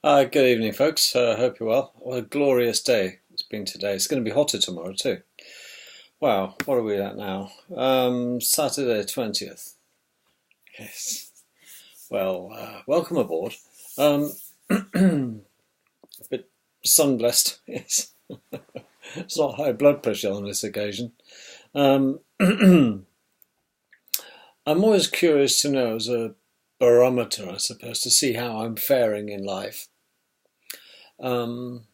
Good evening, folks. Hope you're well. What a glorious day it's been today. It's going to be hotter tomorrow too. Wow, what are we at now? Saturday 20th. Yes. Well, welcome aboard. Um, a bit sun-blessed, yes. It's not high blood pressure on this occasion. I'm always curious to know, as a barometer, I suppose, to see how I'm faring in life. Um,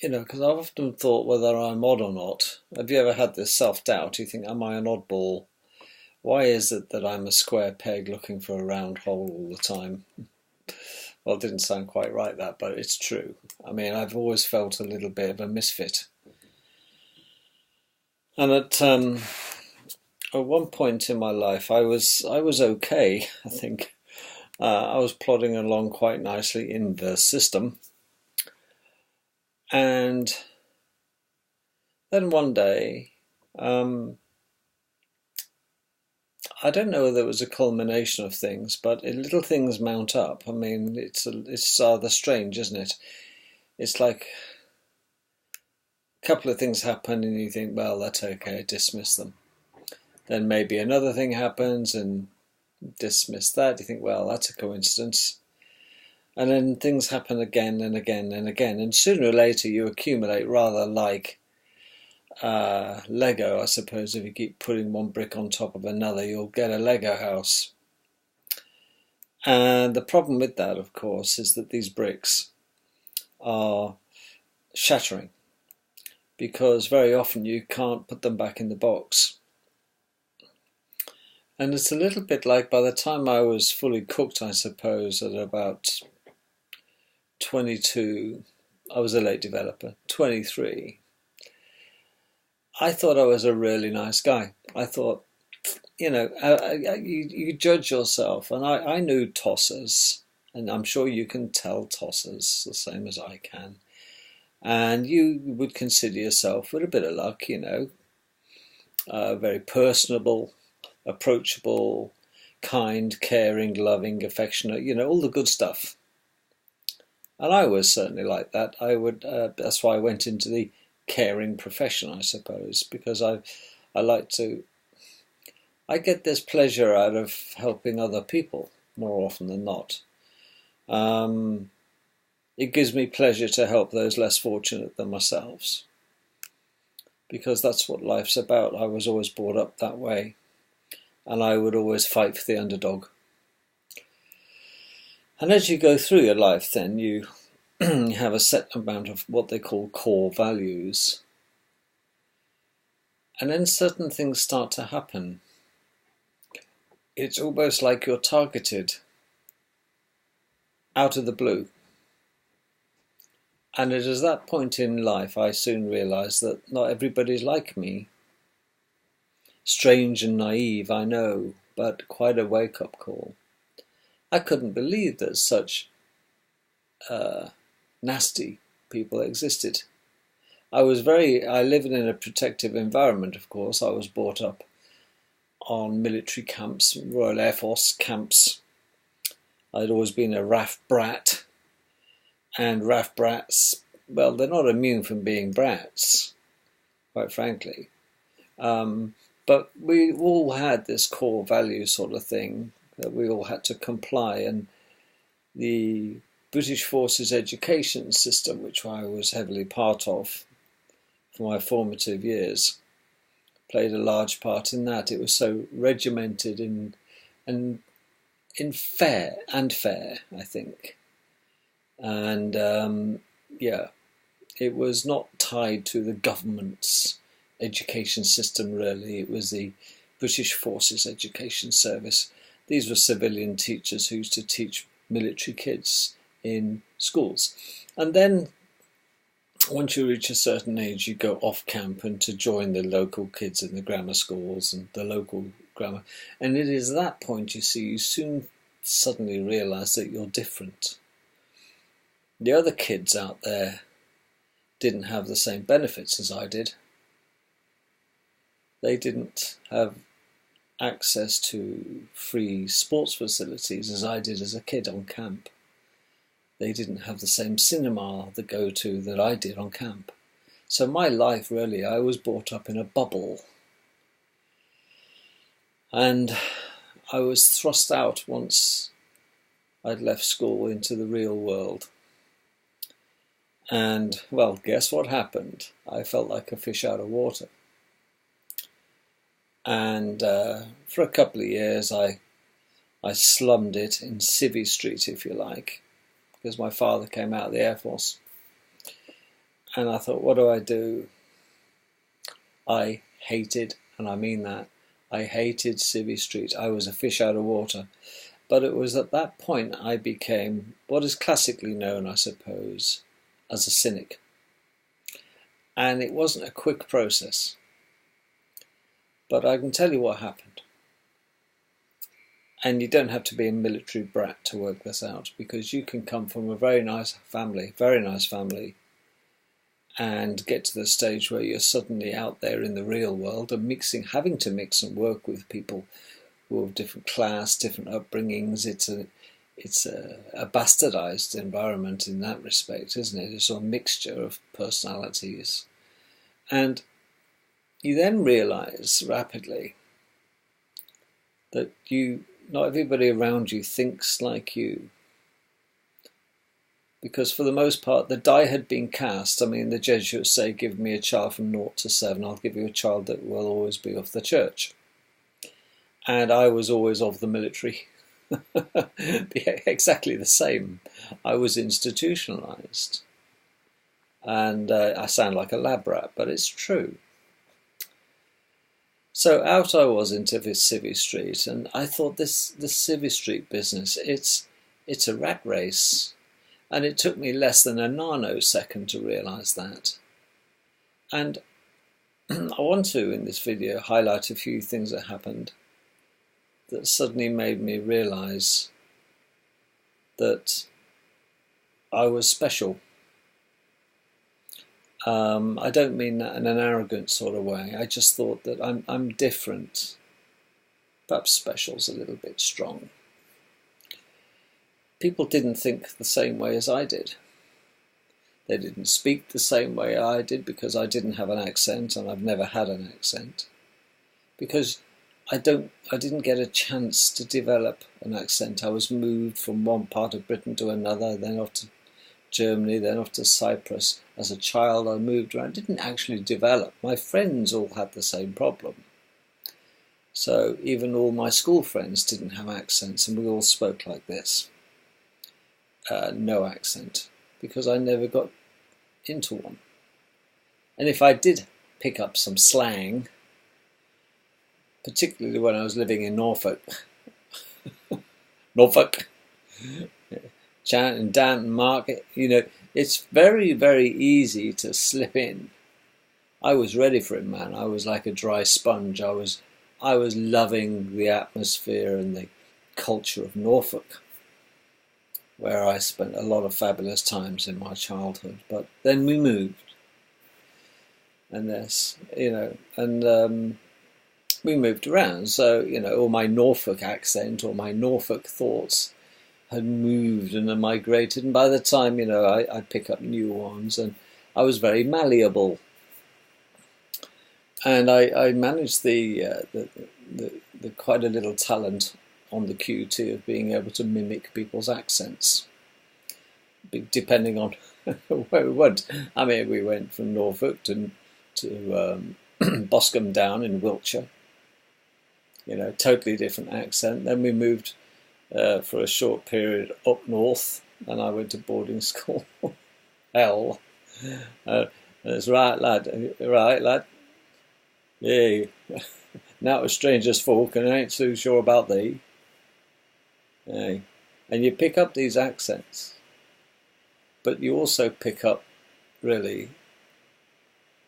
because I've often thought whether I'm odd or not. Have you ever had this self-doubt? You think, am I an oddball? Why is it that I'm a square peg looking for a round hole all the time? Well, it didn't sound quite right, that, but it's true. I mean, I've always felt a little bit of a misfit. And at one point in my life, I was okay, I think. I was plodding along quite nicely in the system. And then one day, I don't know whether it was a culmination of things, but little things mount up. I mean, it's rather strange, isn't it? It's like a couple of things happen and you think, well, that's okay, dismiss them. Then maybe another thing happens and dismiss that. You think, well, that's a coincidence. And then things happen again and again and again. And sooner or later you accumulate, rather like Lego, I suppose. If you keep putting one brick on top of another, you'll get a Lego house. And the problem with that, of course, is that these bricks are shattering, because very often you can't put them back in the box. And it's a little bit like, by the time I was fully cooked, I suppose, at about 22, I was a late developer, 23, I thought I was a really nice guy. I thought, you judge yourself, and I knew tossers, and I'm sure you can tell tossers the same as I can. And you would consider yourself, with a bit of luck, very personable, approachable, kind, caring, loving, affectionate, all the good stuff. And I was certainly like that. That's why I went into the caring profession, I suppose, because I get this pleasure out of helping other people more often than not. It gives me pleasure to help those less fortunate than myself, because that's what life's about. I was always brought up that way, and I would always fight for the underdog. And as you go through your life, then you have a set amount of what they call core values. And then certain things start to happen. It's almost like you're targeted out of the blue. And it is that point in life I soon realised that not everybody's like me. Strange and naive, I know, but quite a wake-up call. I couldn't believe that such nasty people existed. I lived in a protective environment, of course. I was brought up on military camps, Royal Air Force camps. I'd always been a RAF brat. And RAF brats, well, they're not immune from being brats, quite frankly. But we all had this core value sort of thing that we all had to comply. And the British Forces education system, which I was heavily part of for my formative years, played a large part in that. It was so regimented and fair, I think. And it was not tied to the government's education system, really. It was the British Forces Education Service. These were civilian teachers who used to teach military kids in schools. And then once you reach a certain age, you go off camp and to join the local kids in the grammar schools and the local grammar. And it is that point, you see, you soon suddenly realise that you're different. The other kids out there didn't have the same benefits as I did. They didn't have access to free sports facilities as I did as a kid on camp. They didn't have the same cinema to go to that I did on camp. So my life, really, I was brought up in a bubble. And I was thrust out once I'd left school into the real world. And, well, guess what happened? I felt like a fish out of water. And for a couple of years, I slummed it in Civvy Street, if you like, because my father came out of the Air Force. And I thought, what do I do? I hated, and I mean that, I hated Civvy Street. I was a fish out of water. But it was at that point I became what is classically known, I suppose, as a cynic. And it wasn't a quick process. But I can tell you what happened. And you don't have to be a military brat to work this out, because you can come from a very nice family, and get to the stage where you're suddenly out there in the real world and having to mix and work with people who are of different class, different upbringings. It's a bastardized environment in that respect, isn't it? It's a mixture of personalities. And you then realize rapidly that not everybody around you thinks like you. Because for the most part, the die had been cast. I mean, the Jesuits say, give me a child from 0 to 7, I'll give you a child that will always be of the church. And I was always of the military. Exactly the same. I was institutionalized. And I sound like a lab rat, but it's true. So out I was into this Civvy Street, and I thought the Civvy Street business, it's a rat race. And it took me less than a nanosecond to realise that. And I want to, in this video, highlight a few things that happened that suddenly made me realise that I was special. I don't mean that in an arrogant sort of way. I just thought that I'm different. Perhaps special's a little bit strong. People didn't think the same way as I did. They didn't speak the same way I did because I didn't have an accent, and I've never had an accent. Because I didn't get a chance to develop an accent. I was moved from one part of Britain to another, then off to Germany, then off to Cyprus. As a child I moved around. I didn't actually develop. My friends all had the same problem. So even all my school friends didn't have accents, and we all spoke like this. No accent, because I never got into one. And if I did pick up some slang, particularly when I was living in Norfolk, Chanton, Danton, Market, it's very, very easy to slip in. I was ready for it, man. I was like a dry sponge. I was loving the atmosphere and the culture of Norfolk, where I spent a lot of fabulous times in my childhood. But then we moved, and we moved around. So, all my Norfolk accent or my Norfolk thoughts had moved and migrated. And by the time, I'd pick up new ones, and I was very malleable. And I managed the quite a little talent on the QT of being able to mimic people's accents, depending on where we went. I mean, we went from Norfolk to Boscombe Down in Wiltshire, totally different accent. Then we moved for a short period up north, and I went to boarding school. Hell. That's right, lad. Yeah. Now to strangers folk, and I ain't so sure about thee. Aye. And you pick up these accents, but you also pick up, really,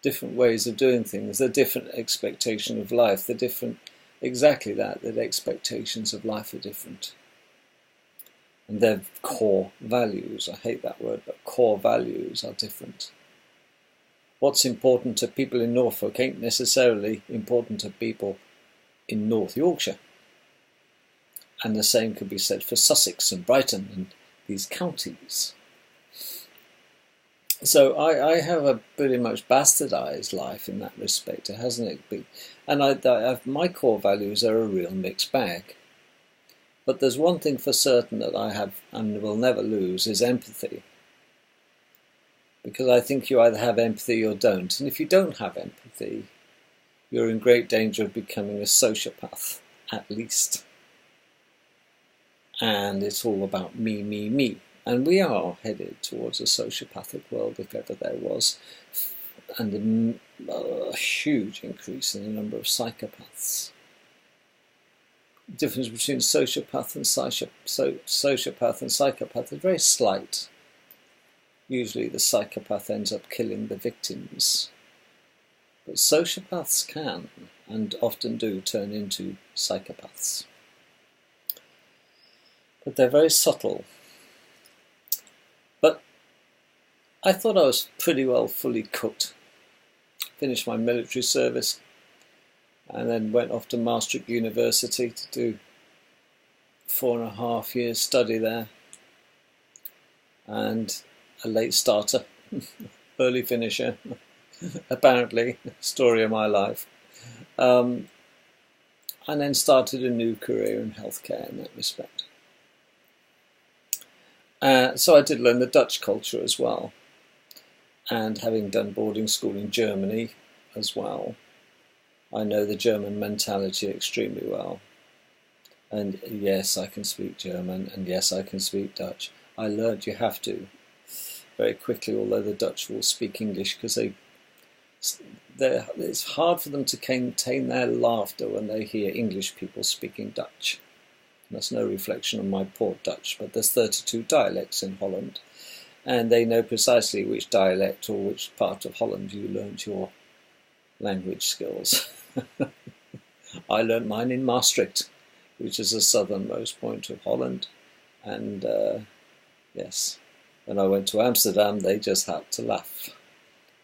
different ways of doing things, the different expectation of life, the expectations of life are different. And their core values, I hate that word, but core values are different. What's important to people in Norfolk ain't necessarily important to people in North Yorkshire. And the same could be said for Sussex and Brighton and these counties. So I have a pretty much bastardized life in that respect, hasn't it? And my core values are a real mixed bag. But there's one thing for certain that I have and will never lose is empathy. Because I think you either have empathy or don't. And if you don't have empathy, you're in great danger of becoming a sociopath, at least. And it's all about me, me, me. And we are headed towards a sociopathic world, if ever there was, and a huge increase in the number of psychopaths. The difference between sociopath and psychopath is very slight. Usually the psychopath ends up killing the victims. But sociopaths can, and often do, turn into psychopaths. But they're very subtle. But I thought I was pretty well fully cooked. Finished my military service and then went off to Maastricht University to do 4.5 years study there. And a late starter, early finisher, apparently, story of my life. And then started a new career in healthcare in that respect. So I did learn the Dutch culture as well. And having done boarding school in Germany as well, I know the German mentality extremely well. And yes, I can speak German, and yes, I can speak Dutch. I learned you have to very quickly, although the Dutch will speak English because it's hard for them to contain their laughter when they hear English people speaking Dutch. And that's no reflection on my poor Dutch, but there's 32 dialects in Holland, and they know precisely which dialect or which part of Holland you learnt your language skills. I learnt mine in Maastricht, which is the southernmost point of Holland, and yes, when I went to Amsterdam they just had to laugh.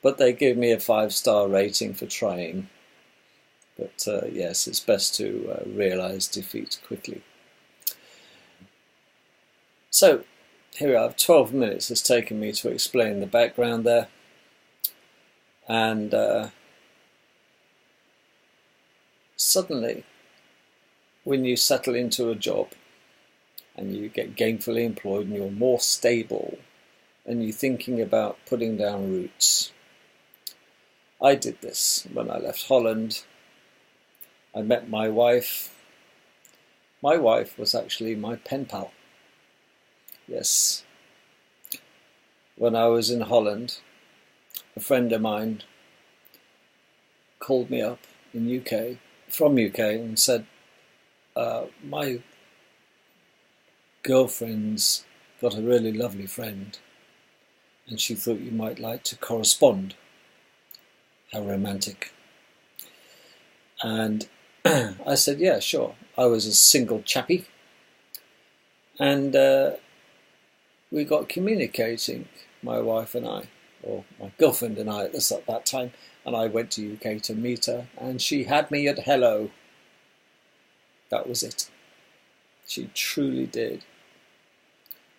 But they gave me a 5-star rating for trying. But yes, it's best to realise defeat quickly. So, here we are. 12 minutes has taken me to explain the background there. And suddenly, when you settle into a job and you get gainfully employed and you're more stable and you're thinking about putting down roots. I did this when I left Holland. I met my wife. My wife was actually my pen pal. Yes. When I was in Holland, a friend of mine called me up from UK and said, my girlfriend's got a really lovely friend and she thought you might like to correspond. How romantic. And I said, yeah, sure. I was a single chappie. And we got communicating, my wife and I, or my girlfriend and I at that time, and I went to UK to meet her, and she had me at hello. That was it. She truly did.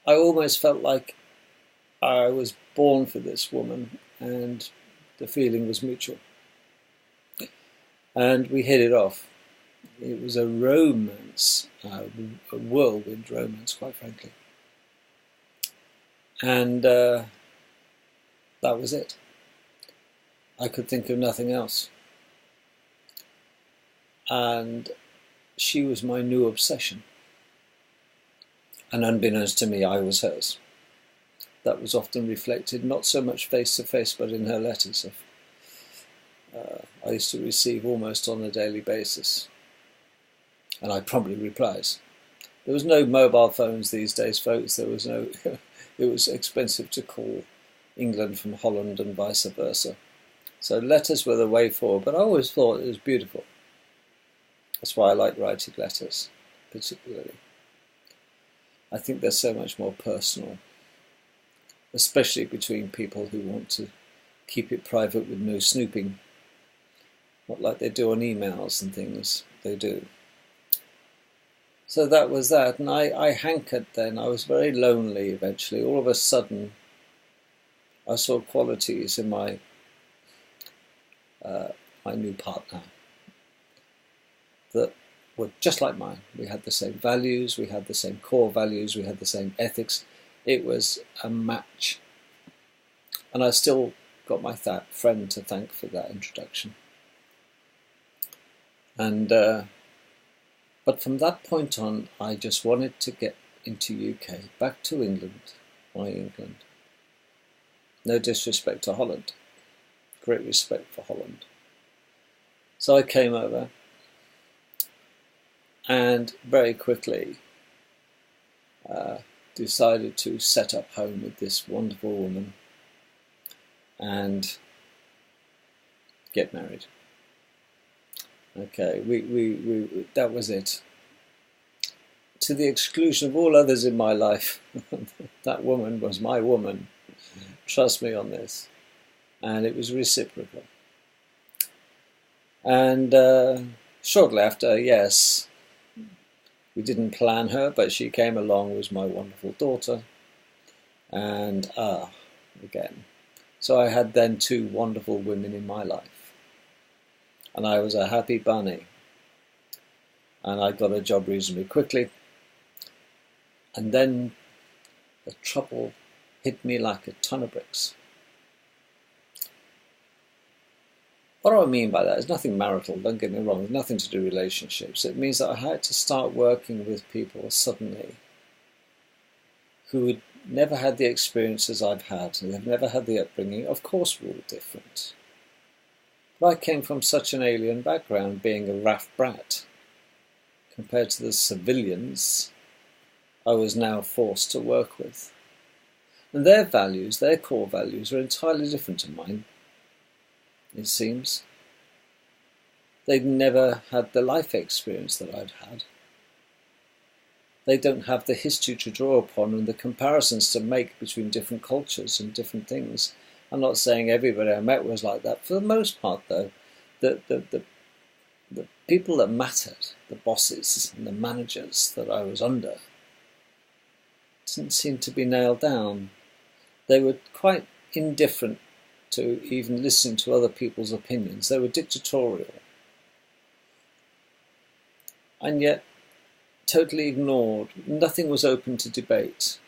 I almost felt like I was born for this woman, and the feeling was mutual. And we hit it off. It was a romance, a whirlwind romance, quite frankly. And that was it. I could think of nothing else. And she was my new obsession. And unbeknownst to me, I was hers. That was often reflected, not so much face to face, but in her letters. I used to receive almost on a daily basis. And I promptly replies. There was no mobile phones these days, folks. There was no. It was expensive to call England from Holland and vice versa. So letters were the way forward, but I always thought it was beautiful. That's why I like writing letters, particularly. I think they're so much more personal, especially between people who want to keep it private with no snooping. Not like they do on emails and things, they do. So that was that, and I hankered then. I was very lonely eventually. All of a sudden, I saw qualities in my new partner that were just like mine. We had the same values, we had the same core values, we had the same ethics. It was a match. And I still got my friend to thank for that introduction. And but from that point on, I just wanted to get into UK, back to England. Why England? No disrespect to Holland. Great respect for Holland. So I came over and very quickly decided to set up home with this wonderful woman and get married. Okay, we that was it. To the exclusion of all others in my life, that woman was my woman. Trust me on this. And it was reciprocal. And shortly after, yes, we didn't plan her, but she came along, was my wonderful daughter. And again. So I had then two wonderful women in my life. And I was a happy bunny. And I got a job reasonably quickly. And then the trouble hit me like a ton of bricks. What do I mean by that? It's nothing marital, don't get me wrong, it's nothing to do with relationships. It means that I had to start working with people suddenly who had never had the experiences I've had, and they've never had the upbringing. Of course we're all different. But I came from such an alien background, being a raff brat, compared to the civilians I was now forced to work with. And their values, their core values, are entirely different to mine, it seems. They'd never had the life experience that I'd had. They don't have the history to draw upon and the comparisons to make between different cultures and different things. I'm not saying everybody I met was like that. For the most part, though, the people that mattered, the bosses and the managers that I was under, didn't seem to be nailed down. They were quite indifferent to even listen to other people's opinions. They were dictatorial. And yet, totally ignored. Nothing was open to debate.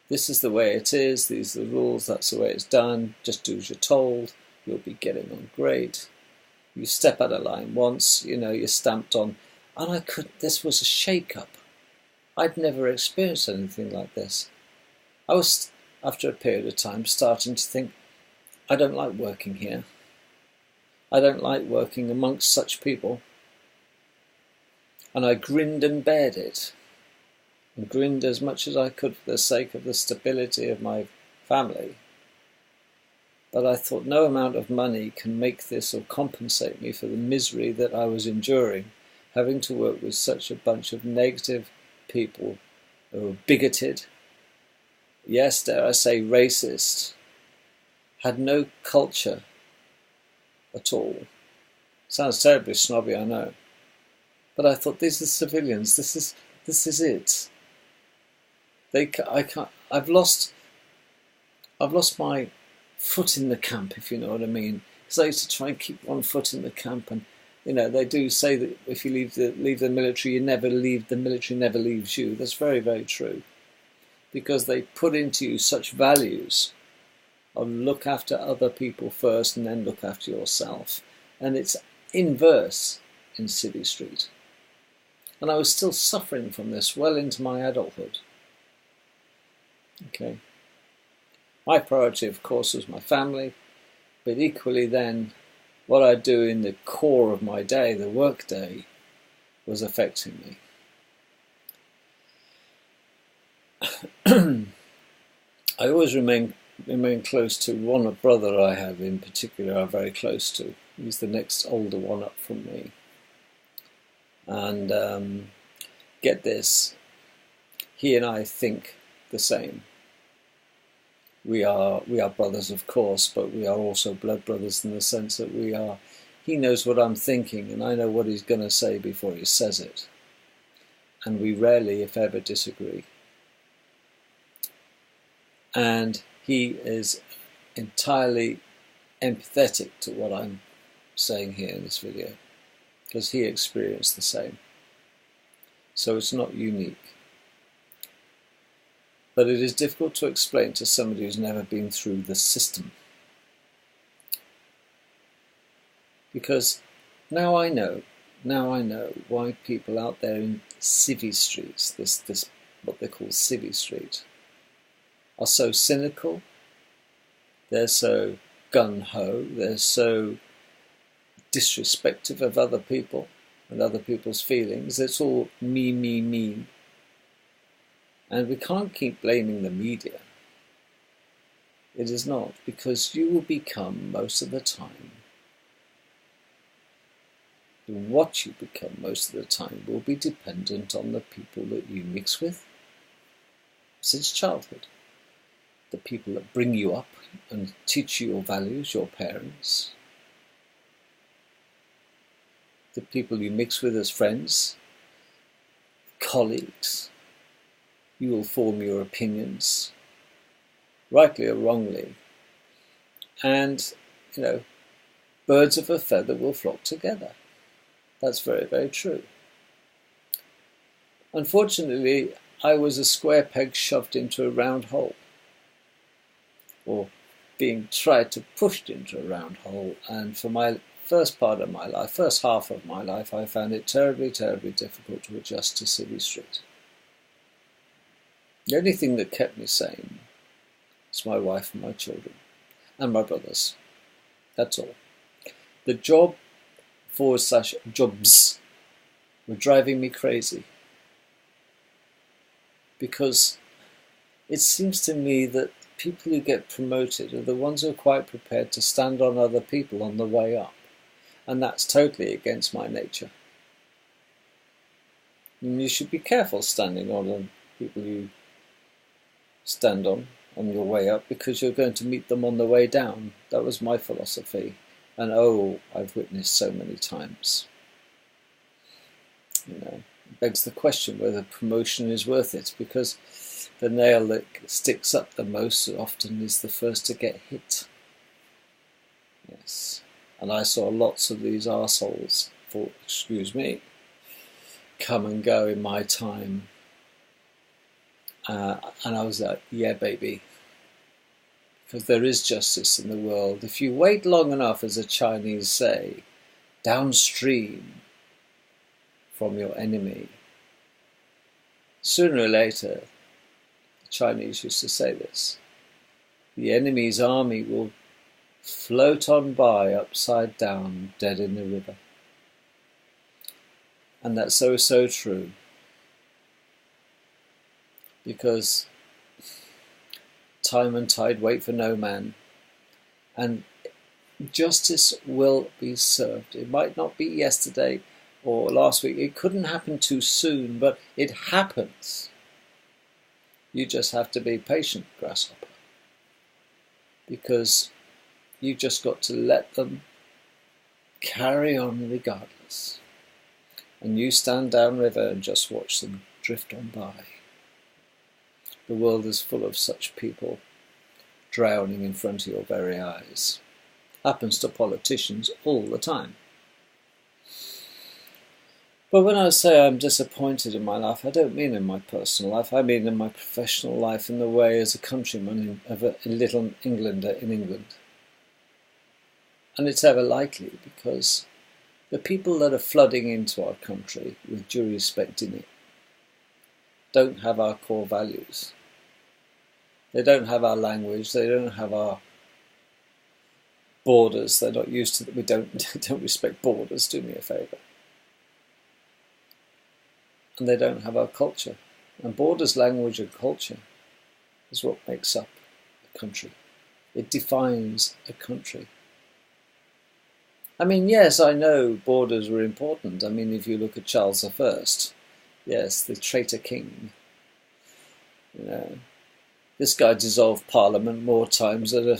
This is the way it is, these are the rules, that's the way it's done, just do as you're told, you'll be getting on great. You step out of line once, you're stamped on. And this was a shake-up. I'd never experienced anything like this. I was, after a period of time, starting to think, I don't like working here. I don't like working amongst such people. And I grinned and bared it. And grinned as much as I could for the sake of the stability of my family. But I thought no amount of money can make this or compensate me for the misery that I was enduring, having to work with such a bunch of negative people who were bigoted, yes, dare I say racist, had no culture at all. Sounds terribly snobby, I know. But I thought, these are civilians, this is it. I've lost my foot in the camp, if you know what I mean. Because I used to try and keep one foot in the camp, and they do say that if you leave the military, the military never leaves you. That's very, very true. Because they put into you such values of look after other people first and then look after yourself. And it's inverse in City Street. And I was still suffering from this well into my adulthood. Okay. My priority, of course, was my family, but equally then, what I do in the core of my day, the work day, was affecting me. I always remain close to one brother I have in particular. I'm very close to. He's the next older one up from me. And get this, he and I think the same. We are brothers, of course, but we are also blood brothers in the sense that he knows what I'm thinking and I know what he's going to say before he says it. And we rarely, if ever, disagree. And he is entirely empathetic to what I'm saying here in this video, because he experienced the same. So it's not unique. But it is difficult to explain to somebody who's never been through the system. Because now I know why people out there in civvy streets, this what they call civvy street, are so cynical, they're so gung-ho, they're so disrespectful of other people and other people's feelings. It's all me, me, me. And we can't keep blaming the media. It is not, because you will become, most of the time, what you become most of the time will be dependent on the people that you mix with since childhood. The people that bring you up and teach you your values, your parents. The people you mix with as friends, colleagues. You will form your opinions, rightly or wrongly. And, birds of a feather will flock together. That's very, very true. Unfortunately, I was a square peg shoved into a round hole, or being tried to pushed into a round hole. And for my first part of my life, first half of my life, I found it terribly, terribly difficult to adjust to civvy street. The only thing that kept me sane was my wife and my children, and my brothers. That's all. The jobs were driving me crazy, because it seems to me that people who get promoted are the ones who are quite prepared to stand on other people on the way up, and that's totally against my nature. And you should be careful standing on people you stand on your way up, because you're going to meet them on the way down. That was my philosophy, and I've witnessed so many times. It begs the question whether promotion is worth it, because the nail that sticks up the most often is the first to get hit. Yes, and I saw lots of these arseholes, come and go in my time. And I was like, yeah, baby. Because there is justice in the world. If you wait long enough, as the Chinese say, downstream from your enemy, sooner or later, the Chinese used to say this, the enemy's army will float on by upside down, dead in the river. And that's so, so true. Because time and tide wait for no man, and justice will be served. It might not be yesterday or last week. It couldn't happen too soon, but it happens. You just have to be patient, grasshopper, because you've just got to let them carry on regardless. And you stand downriver and just watch them drift on by. The world is full of such people drowning in front of your very eyes. Happens to politicians all the time. But when I say I'm disappointed in my life, I don't mean in my personal life. I mean in my professional life, in the way as a countryman of a little Englander in England. And it's ever likely, because the people that are flooding into our country, with due respect in it, don't have our core values. They don't have our language. They don't have our borders. They're not used to that. We don't respect borders. Do me a favour. And they don't have our culture. And borders, language, and culture is what makes up a country. It defines a country. I mean, yes, I know borders were important. I mean, if you look at Charles I, yes, the traitor king. This guy dissolved Parliament more times than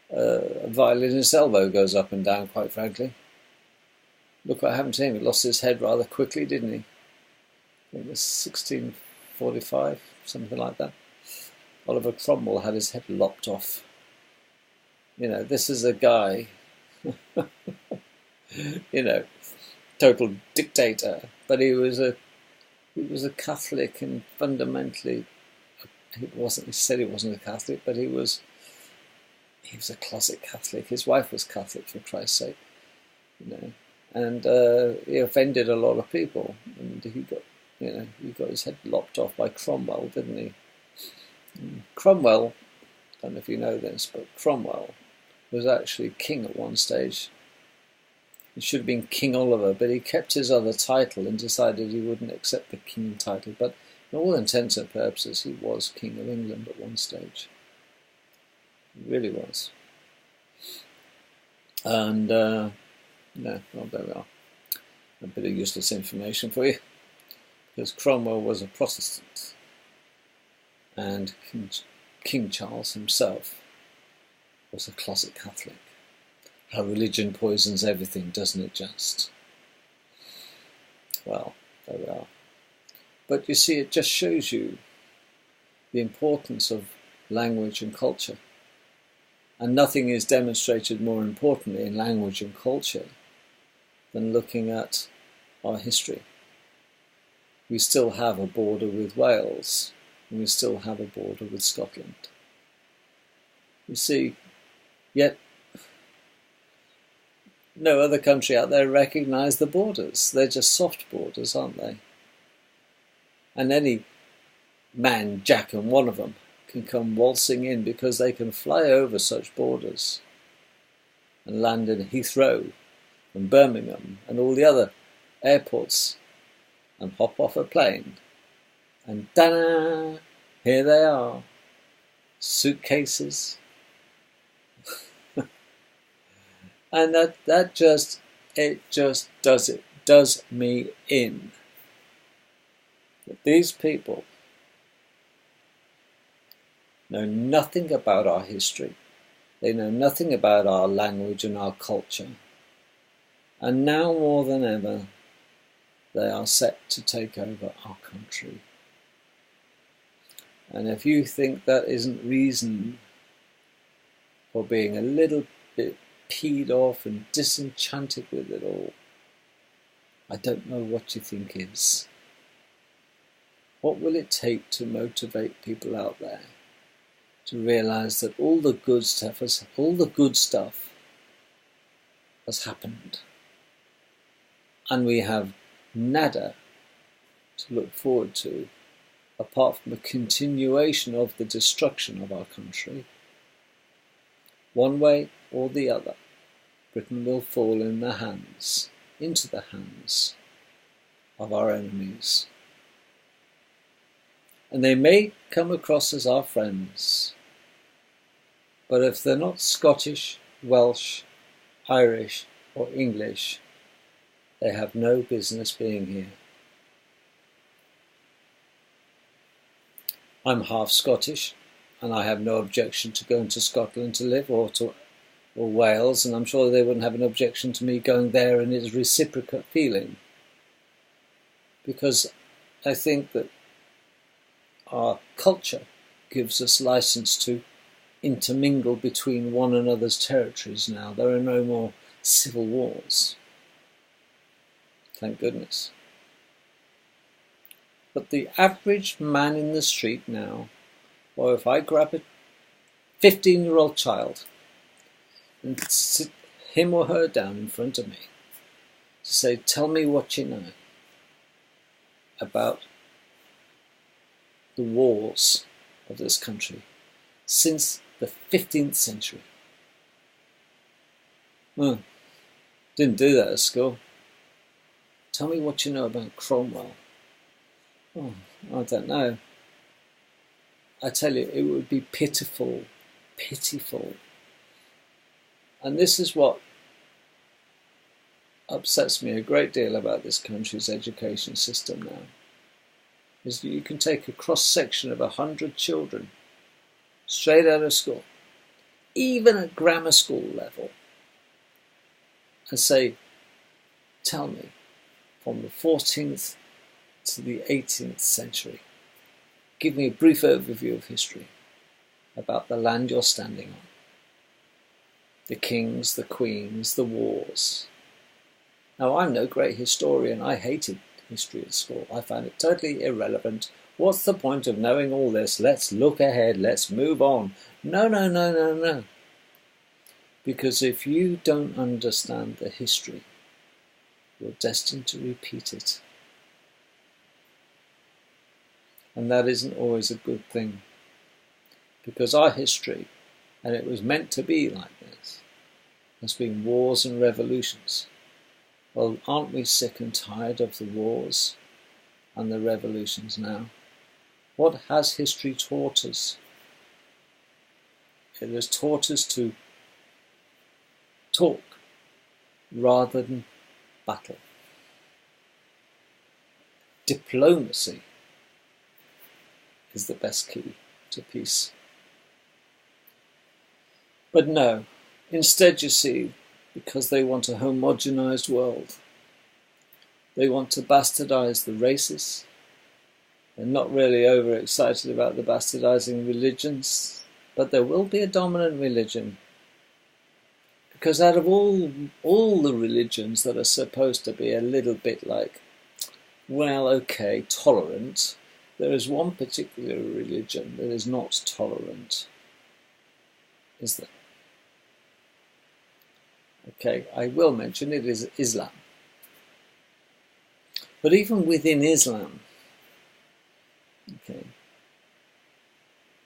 a violinist's elbow goes up and down, quite frankly. Look what happened to him. He lost his head rather quickly, didn't he? It was 1645, something like that. Oliver Cromwell had his head lopped off. This is a guy, total dictator, but he was a Catholic, and fundamentally he wasn't. He said he wasn't a Catholic, but he was a closet Catholic. His wife was Catholic, for Christ's sake, and he offended a lot of people, and he got his head lopped off by Cromwell, didn't he? Cromwell, I don't know if you know this, but Cromwell was actually king at one stage. He should have been King Oliver, but he kept his other title and decided he wouldn't accept the king title. But in all intents and purposes, he was King of England at one stage. He really was. And, well, there we are. A bit of useless information for you. Because Cromwell was a Protestant. And King Charles himself was a closet Catholic. How religion poisons everything, doesn't it just? Well, there we are. But you see, it just shows you the importance of language and culture. And nothing is demonstrated more importantly in language and culture than looking at our history. We still have a border with Wales, and we still have a border with Scotland. You see, yet no other country out there recognise the borders. They're just soft borders, aren't they? And any man, Jack and one of them, can come waltzing in because they can fly over such borders and land in Heathrow and Birmingham and all the other airports and hop off a plane. And ta-da! Here they are. Suitcases. And that just does me in. But these people know nothing about our history. They know nothing about our language and our culture. And now more than ever, they are set to take over our country. And if you think that isn't reason for being a little bit peed off and disenchanted with it all, I don't know what you think is. What will it take to motivate people out there to realise that all the good stuff has happened, and we have nada to look forward to apart from a continuation of the destruction of our country? One way or the other, Britain will fall into the hands of our enemies. And they may come across as our friends, but if they're not Scottish, Welsh, Irish or English, they have no business being here. I'm half Scottish, and I have no objection to going to Scotland to live, or Wales, and I'm sure they wouldn't have an objection to me going there, and it's reciprocal feeling. Because I think that our culture gives us license to intermingle between one another's territories now. There are no more civil wars. Thank goodness. But the average man in the street now, or if I grab a 15-year-old child and sit him or her down in front of me to say, tell me what you know about the wars of this country since the 15th century. Well, didn't do that at school. Tell me what you know about Cromwell. Oh, I don't know. I tell you, it would be pitiful. And this is what upsets me a great deal about this country's education system now, is that you can take a cross-section of 100 children straight out of school, even at grammar school level, and say, tell me, from the 14th to the 18th century, give me a brief overview of history about the land you're standing on. the kings, the queens, the wars. Now, I'm no great historian. I hated history at school. I found it totally irrelevant. What's the point of knowing all this? Let's look ahead. Let's move on. No, no, no, no, no. Because if you don't understand the history, you're destined to repeat it. And that isn't always a good thing. Because our history, and it was meant to be like this, has been wars and revolutions. Well, aren't we sick and tired of the wars and the revolutions now? What has history taught us? It has taught us to talk rather than battle. Diplomacy is the best key to peace. But no, instead you see, because they want a homogenized world, they want to bastardize the races. They're not really overexcited about the bastardizing religions, but there will be a dominant religion. Because out of all the religions that are supposed to be a little bit like, well, okay, tolerant, there is one particular religion that is not tolerant. Is there? Okay, I will mention it is Islam. But even within Islam, okay,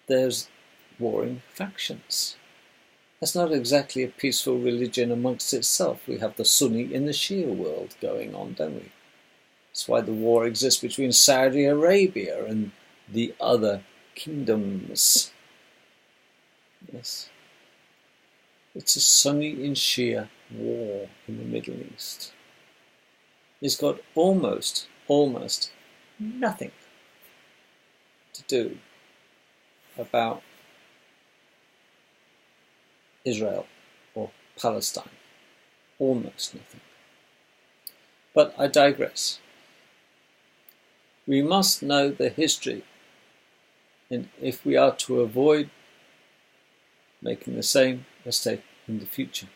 there's warring factions. That's not exactly a peaceful religion amongst itself. We have the Sunni and the Shia world going on, don't we? That's why the war exists between Saudi Arabia and the other kingdoms. Yes. It's a Sunni and Shia war in the Middle East. It's got almost nothing to do about Israel or Palestine. Almost nothing. But I digress. We must know the history, and if we are to avoid making the same mistake in the future.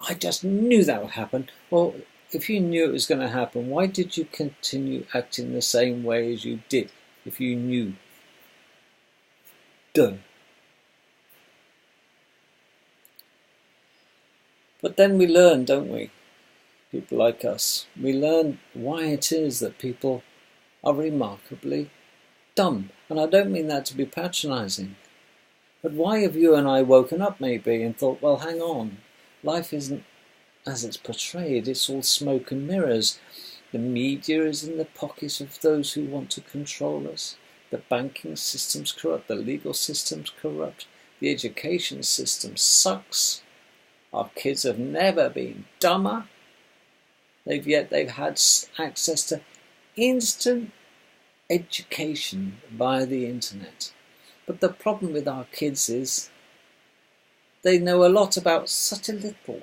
I just knew that would happen. Well, if you knew it was going to happen, why did you continue acting the same way as you did if you knew? Done. But then we learn, don't we? People like us. We learn why it is that people are remarkably dumb. And I don't mean that to be patronising. But why have you and I woken up maybe and thought, well, hang on, life isn't as it's portrayed, it's all smoke and mirrors. The media is in the pockets of those who want to control us. The banking system's corrupt, the legal system's corrupt, the education system sucks. Our kids have never been dumber. They've had access to instant education via the internet. But the problem with our kids is they know a lot about such a little.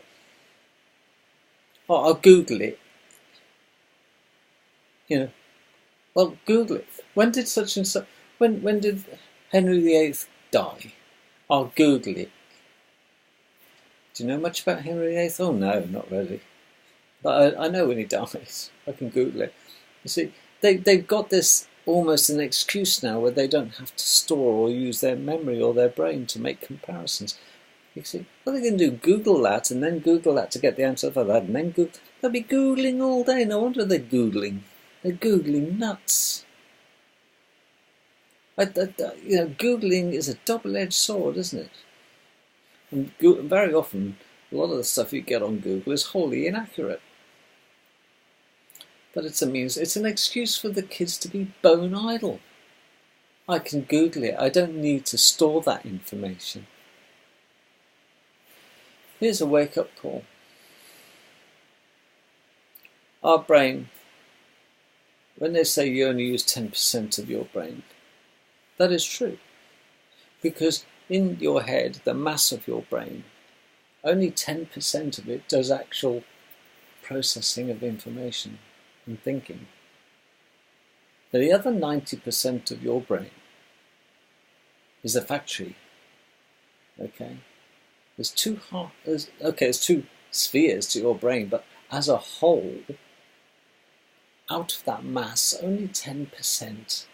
Oh, I'll Google it. You know, well, Google it. When did such and such? When did Henry VIII die? I'll Google it. Do you know much about Henry VIII? Oh no, not really. But I know when he dies. I can Google it. You see, they've got this almost an excuse now where they don't have to store or use their memory or their brain to make comparisons. You see, what they can do, Google that and then Google that to get the answer for that, and then they'll be Googling all day. No wonder they're Googling. They're Googling nuts. Googling is a double-edged sword, isn't it? And very often, a lot of the stuff you get on Google is wholly inaccurate. But it's an excuse for the kids to be bone idle. I can Google it. I don't need to store that information. Here's a wake-up call. Our brain, when they say you only use 10% of your brain, that is true. Because in your head, the mass of your brain, only 10% of it does actual processing of information and thinking. The other 90% of your brain is a factory Okay, there's there's two spheres to your brain, but as a whole, out of that mass, only 10%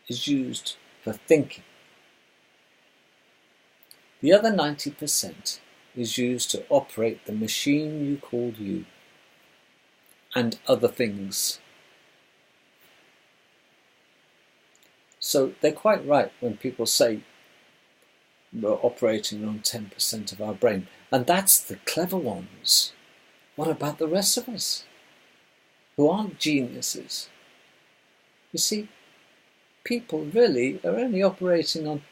is used for thinking. The other 90% is used to operate the machine you call you and other things. So they're quite right when people say we're operating on 10% of our brain. And that's the clever ones. What about the rest of us who aren't geniuses? You see, people really are only operating on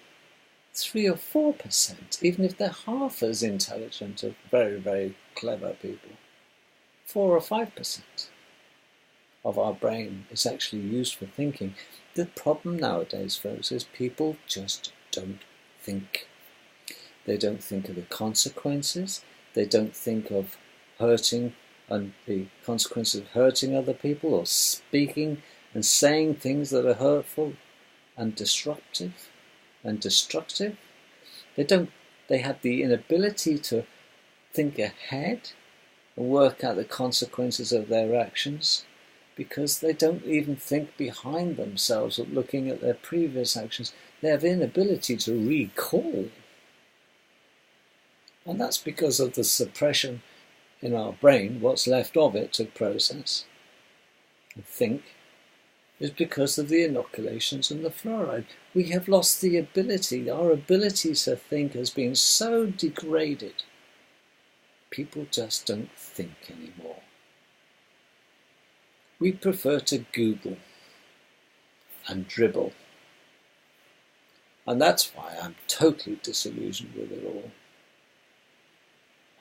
3 or 4%, even if they're half as intelligent as very, very clever people. 4 or 5% of our brain is actually used for thinking. The problem nowadays, folks, is people just don't think. They don't think of the consequences. They don't think of hurting and the consequences of hurting other people or speaking and saying things that are hurtful and disruptive and destructive. They have the inability to think ahead and work out the consequences of their actions because they don't even think behind themselves or looking at their previous actions. They have inability to recall. And that's because of the suppression in our brain, what's left of it to process and think, is because of the inoculations and the fluoride. We have lost the ability, our ability to think has been so degraded. People just don't think anymore. We prefer to Google and dribble. And that's why I'm totally disillusioned with it all.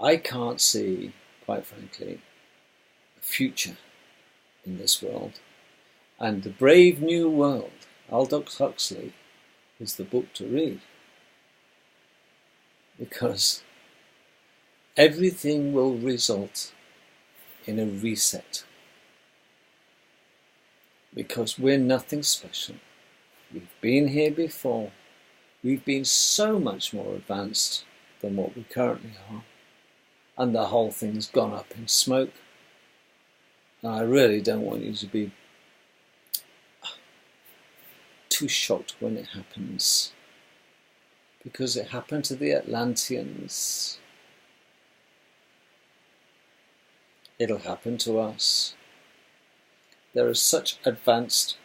I can't see, quite frankly, a future in this world. And The Brave New World, Aldous Huxley, is the book to read. Because everything will result in a reset. Because we're nothing special. We've been here before. We've been so much more advanced than what we currently are. And the whole thing's gone up in smoke. And I really don't want you to be too shocked when it happens. Because it happened to the Atlanteans. It'll happen to us. There are such advanced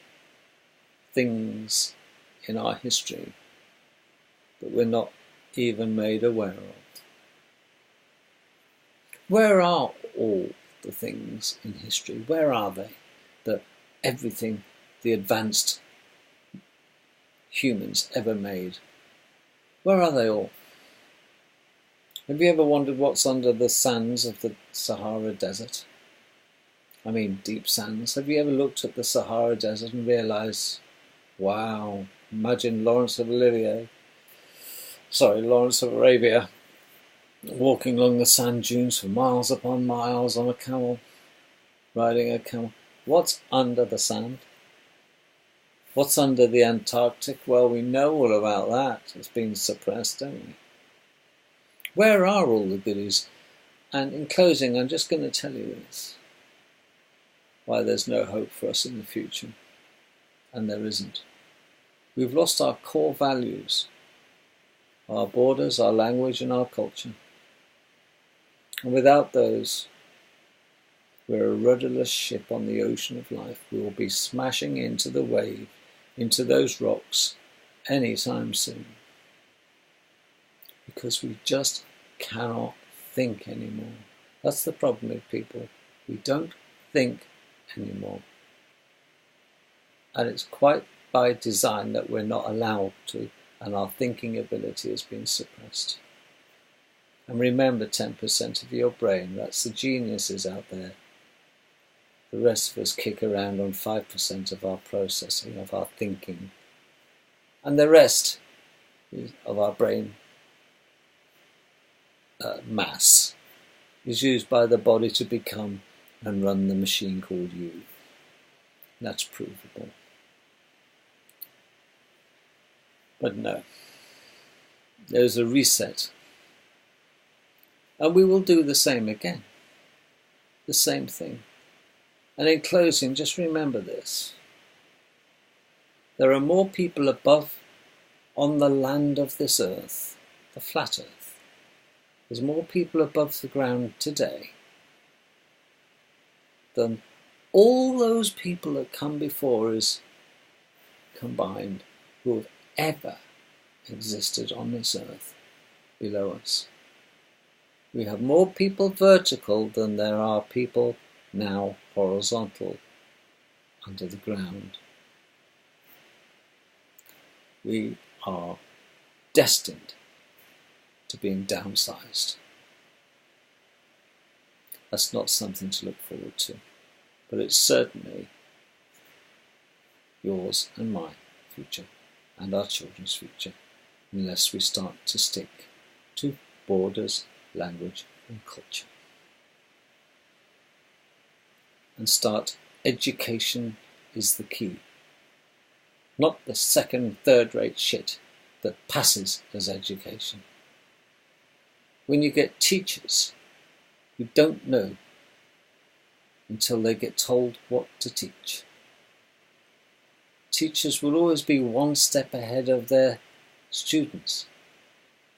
things in our history that we're not even made aware of. Where are all the things in history? Where are they? That everything the advanced humans ever made. Where are they all? Have you ever wondered what's under the sands of the Sahara Desert? I mean, deep sands. Have you ever looked at the Sahara Desert and realised, wow, imagine Lawrence of Arabia, walking along the sand dunes for miles upon miles on a camel, riding a camel. What's under the sand? What's under the Antarctic? Well, we know all about that. It's been suppressed, don't we? Where are all the goodies? And in closing, I'm just going to tell you this. Why there's no hope for us in the future. And there isn't. We've lost our core values. Our borders, our language and our culture. And without those, we're a rudderless ship on the ocean of life. We will be smashing into the wave, into those rocks, anytime soon. Because we just cannot think anymore. That's the problem with people. We don't think anymore. And it's quite by design that we're not allowed to, and our thinking ability has been suppressed. And remember 10% of your brain, that's the geniuses out there. The rest of us kick around on 5% of our processing, of our thinking. And the rest of our brain mass is used by the body to become and run the machine called you. That's provable. But no, There's a reset. And we will do the same again. The same thing. And in closing, just remember this. There are more people above on the land of this earth, the flat earth. There's more people above the ground today than all those people that come before us combined who have ever existed on this earth below us. We have more people vertical than there are people now horizontal under the ground. We are destined to being downsized. That's not something to look forward to, but it's certainly yours and my future and our children's future, unless we start to stick to borders, language and culture. And start education is the key. Not the second, third-rate shit that passes as education. When you get teachers who don't know until they get told what to teach. Teachers will always be one step ahead of their students,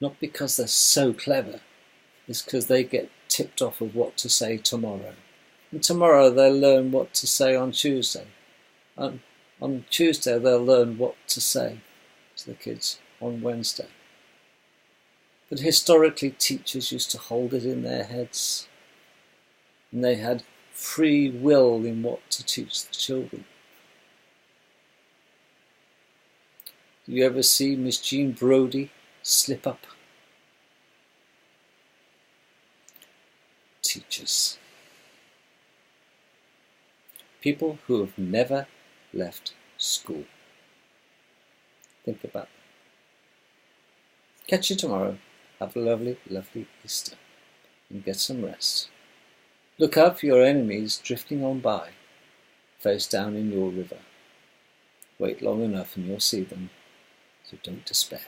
not because they're so clever, it's because they get tipped off of what to say tomorrow. And tomorrow they'll learn what to say on Tuesday. And on Tuesday they'll learn what to say to the kids on Wednesday. But historically teachers used to hold it in their heads, and they had free will in what to teach the children. Do you ever see Miss Jean Brodie slip up? Teachers. People who have never left school. Think about that. Catch you tomorrow. Have a lovely, lovely Easter. And get some rest. Look out for your enemies drifting on by, face down in your river. Wait long enough and you'll see them, so don't despair.